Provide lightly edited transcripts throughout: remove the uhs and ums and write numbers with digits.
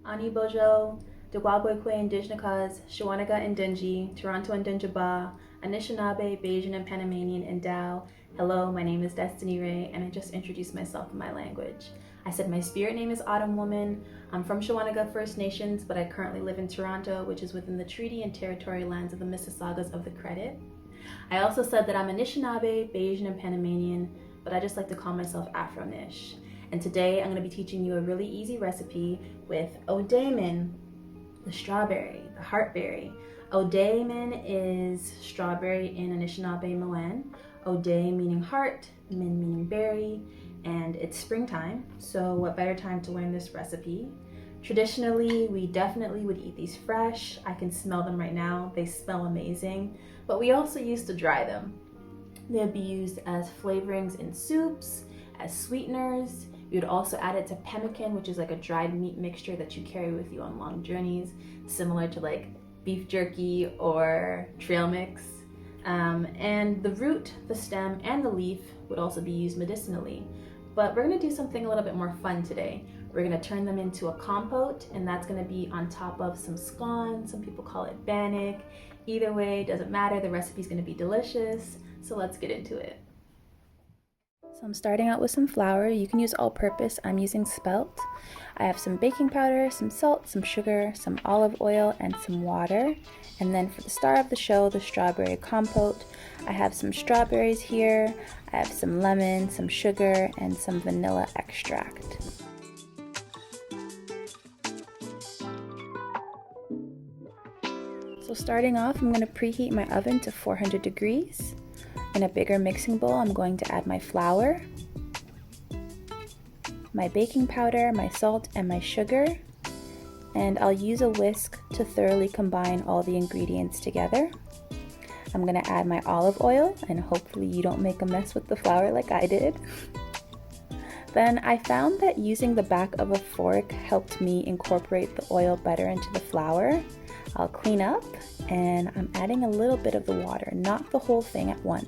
Ani Bojo, Dewabwekwe and Dijnakas, Shawanaga and Dingy, Toronto and Dinjaba, Anishinaabe, Bayesian and Panamanian and Dao. Hello, my name is Destiny Rae, and I just introduced myself in my language. I said my spirit name is Autumn Woman. I'm from Shawanaga First Nations, but I currently live in Toronto, which is within the treaty and territorial lands of the Mississaugas of the Credit. I also said that I'm Anishinaabe, Bayesian and Panamanian, but I just like to call myself Afro-Nish. And today I'm going to be teaching you a really easy recipe with Ode'min, the strawberry, the heartberry. Ode'min is strawberry in Anishinaabe Milan. Ode meaning heart, min meaning berry, and it's springtime, so what better time to learn this recipe? Traditionally, we definitely would eat these fresh. I can smell them right now. They smell amazing, but we also used to dry them. They'd be used as flavorings in soups, as sweeteners. You would also add it to pemmican, which is like a dried meat mixture that you carry with you on long journeys, similar to like beef jerky or trail mix. And the root, the stem, and the leaf would also be used medicinally. But we're gonna do something a little bit more fun today. We're gonna turn them into a compote, and that's gonna be on top of some scone. Some people call it bannock. Either way, doesn't matter, the recipe's gonna be delicious. So let's get into it. So I'm starting out with some flour. You can use all-purpose. I'm using spelt. I have some baking powder, some salt, some sugar, some olive oil, and some water. And then for the star of the show, the strawberry compote, I have some strawberries here. I have some lemon, some sugar, and some vanilla extract. So starting off, I'm going to preheat my oven to 400 degrees. In a bigger mixing bowl, I'm going to add my flour, my baking powder, my salt, and my sugar, and I'll use a whisk to thoroughly combine all the ingredients together. I'm going to add my olive oil, and hopefully you don't make a mess with the flour like I did. Then I found that using the back of a fork helped me incorporate the oil better into the flour. I'll clean up, and I'm adding a little bit of the water, not the whole thing at once.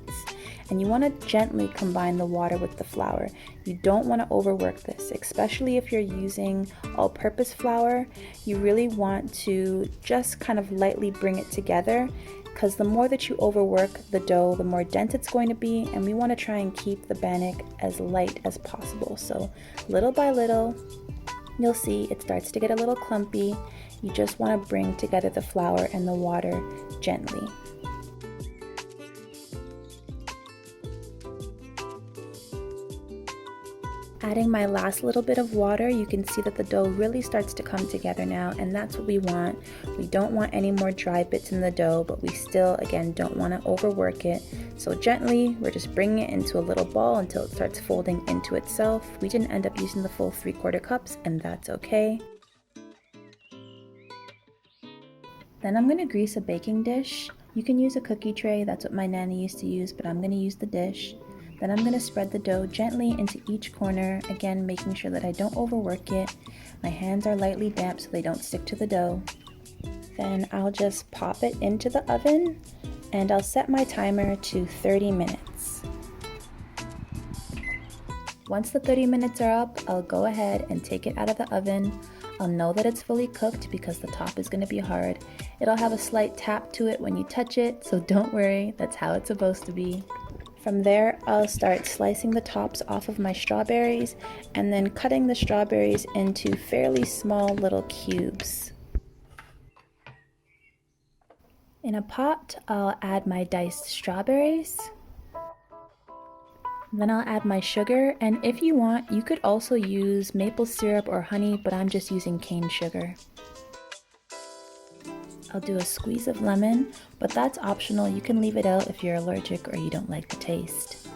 And you want to gently combine the water with the flour. You don't want to overwork this, especially if you're using all-purpose flour. You really want to just kind of lightly bring it together, because the more that you overwork the dough, the more dense it's going to be, and we want to try and keep the bannock as light as possible. So little by little, you'll see it starts to get a little clumpy. You just want to bring together the flour and the water gently. Adding my last little bit of water, you can see that the dough really starts to come together now, and that's what we want. We don't want any more dry bits in the dough, but we still, again, don't want to overwork it. So gently, we're just bringing it into a little ball until it starts folding into itself. We didn't end up using the full 3/4 cups, and that's okay. Then I'm going to grease a baking dish. You can use a cookie tray, that's what my nanny used to use, but I'm going to use the dish. Then I'm going to spread the dough gently into each corner, again making sure that I don't overwork it. My hands are lightly damp so they don't stick to the dough. Then I'll just pop it into the oven, and I'll set my timer to 30 minutes. Once the 30 minutes are up, I'll go ahead and take it out of the oven. I'll know that it's fully cooked because the top is going to be hard. It'll have a slight tap to it when you touch it, so don't worry, that's how it's supposed to be. From there, I'll start slicing the tops off of my strawberries and then cutting the strawberries into fairly small little cubes. In a pot, I'll add my diced strawberries. Then I'll add my sugar, and if you want, you could also use maple syrup or honey, but I'm just using cane sugar. I'll do a squeeze of lemon, but that's optional. You can leave it out if you're allergic or you don't like the taste.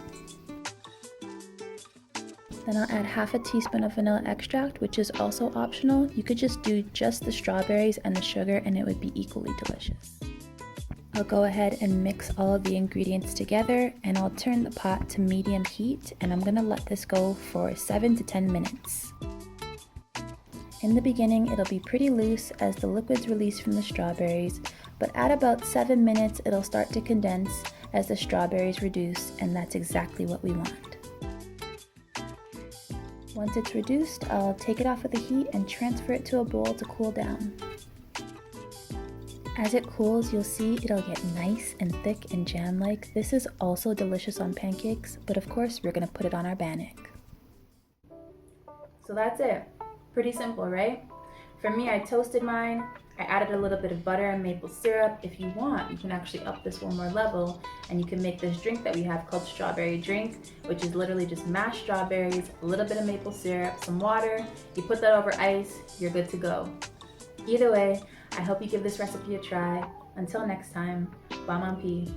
Then I'll add half a teaspoon of vanilla extract, which is also optional. You could just do just the strawberries and the sugar and it would be equally delicious. I'll go ahead and mix all of the ingredients together, and I'll turn the pot to medium heat, and I'm gonna let this go for 7 to 10 minutes. In the beginning, it'll be pretty loose as the liquids release from the strawberries, but at about 7 minutes, it'll start to condense as the strawberries reduce, and that's exactly what we want. Once it's reduced, I'll take it off of the heat and transfer it to a bowl to cool down. As it cools, you'll see it'll get nice and thick and jam-like. This is also delicious on pancakes, but of course we're gonna put it on our bannock. So that's it. Pretty simple, right? For me, I toasted mine. I added a little bit of butter and maple syrup. If you want, you can actually up this one more level and you can make this drink that we have called strawberry drink, which is literally just mashed strawberries, a little bit of maple syrup, some water. You put that over ice, you're good to go. Either way, I hope you give this recipe a try. Until next time, Bamampi.